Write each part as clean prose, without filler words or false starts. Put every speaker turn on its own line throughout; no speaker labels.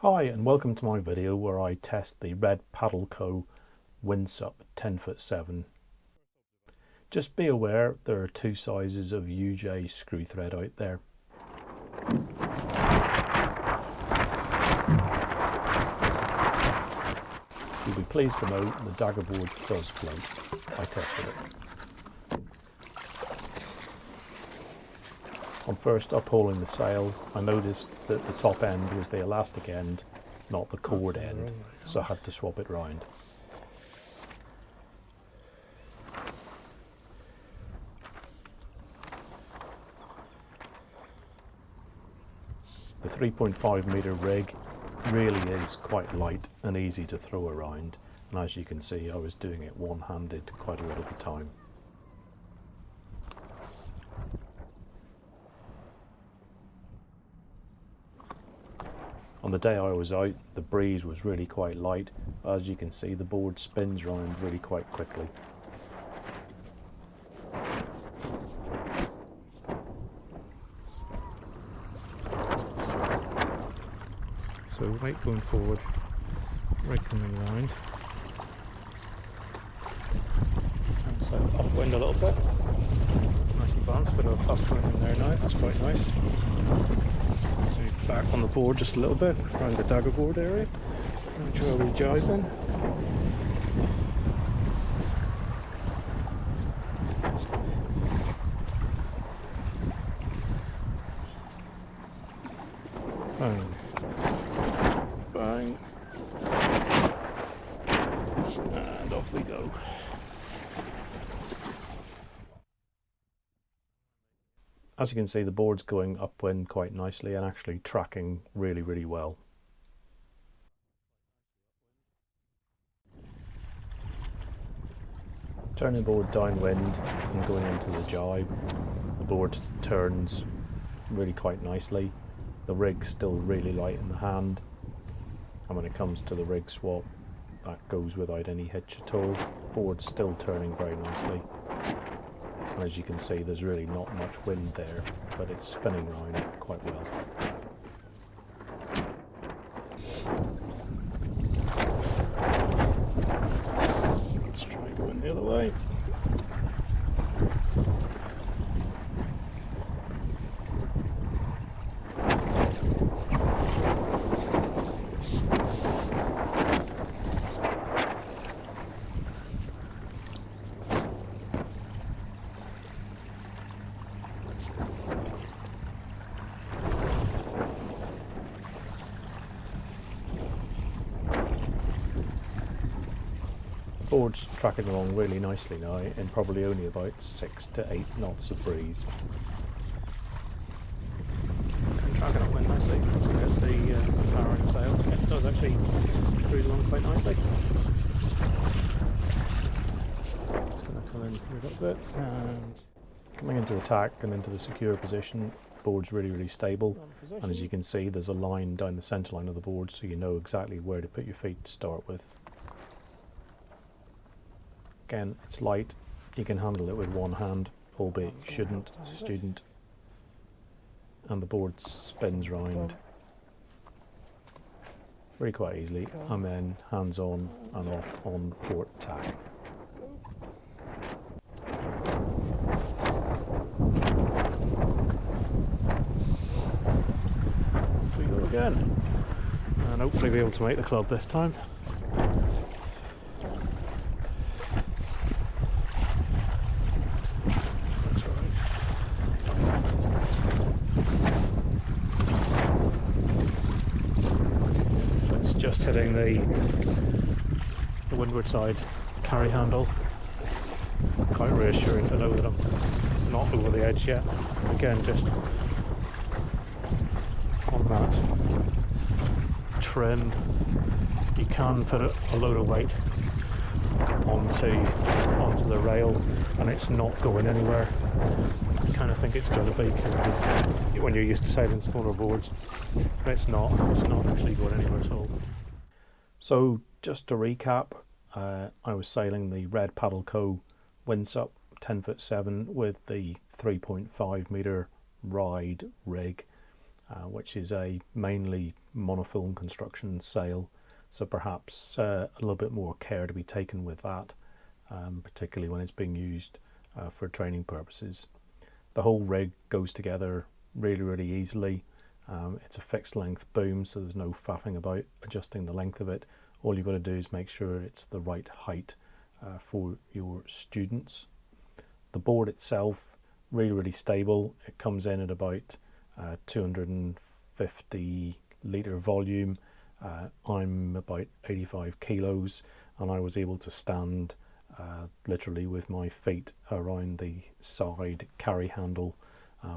Hi and welcome to my video where I test the Red WindSUP 10'7". Just be aware there are two sizes of UJ screw thread out there. You'll be pleased to know the daggerboard does float. I tested it. On first uphauling the sail, I noticed that the top end was the elastic end, not the cord end, so I had to swap it round. The 3.5 metre rig really is quite light and easy to throw around, and as you can see I was doing it one-handed quite a lot of the time. On the day I was out, the breeze was really quite light. As you can see, the board spins round really quite quickly. So weight going forward, right coming round. And so upwind a little bit. It's nice and balanced, bit of a puff going in there now, that's quite nice. Back on the board just a little bit, around the daggerboard area. Make sure we jive in. Bang. Bang. And off we go. As you can see, the board's going upwind quite nicely and actually tracking really well. Turning the board downwind and going into the jibe, the board turns really quite nicely. The rig's still really light in the hand, and when it comes to the rig swap, that goes without any hitch at all. Board's still turning very nicely. And as you can see, there's really not much wind there, but it's spinning around quite well. Let's try going the other way. Board's tracking along really nicely now in probably only about 6 to 8 knots of breeze. And tracking upwind nicely. So there's the power in the sail. It does actually cruise along quite nicely. It's going to come in here a little bit and coming into the tack and into the secure position. Board's really stable, and as you can see there's a line down the centre line of the board, so you know exactly where to put your feet to start with. Again, it's light, you can handle it with one hand, albeit you shouldn't as a student. And the board spins round really quite easily. I'm in, hands on and off on port tack. Off we go again. And hopefully be able to make the club this time. Just hitting the windward side carry handle. Quite reassuring to know that I'm not over the edge yet. Again, just on that trim, you can put a load of weight onto the rail and it's not going anywhere. You kind of think it's going to be because when you're used to sailing smaller boards, but it's not actually going anywhere at all. So just to recap, I was sailing the Red WindSUP 10'7" with the 3.5 metre ride rig which is a mainly monofilm construction sail, so perhaps a little bit more care to be taken with that, particularly when it's being used for training purposes. The whole rig goes together really easily. It's a fixed length boom, so there's no faffing about adjusting the length of it. All you've got to do is make sure it's the right height for your students. The board itself, really stable. It comes in at about 250 litre volume. I'm about 85 kilos, and I was able to stand literally with my feet around the side carry handle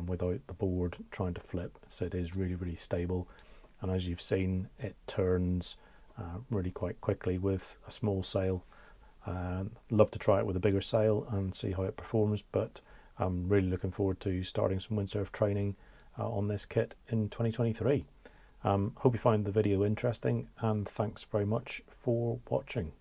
without the board trying to flip. So it is really stable, and as you've seen, it turns really quite quickly with a small sail. Love to try it with a bigger sail and see how it performs, but I'm really looking forward to starting some windsurf training on this kit in 2023. Hope you find the video interesting, and thanks very much for watching.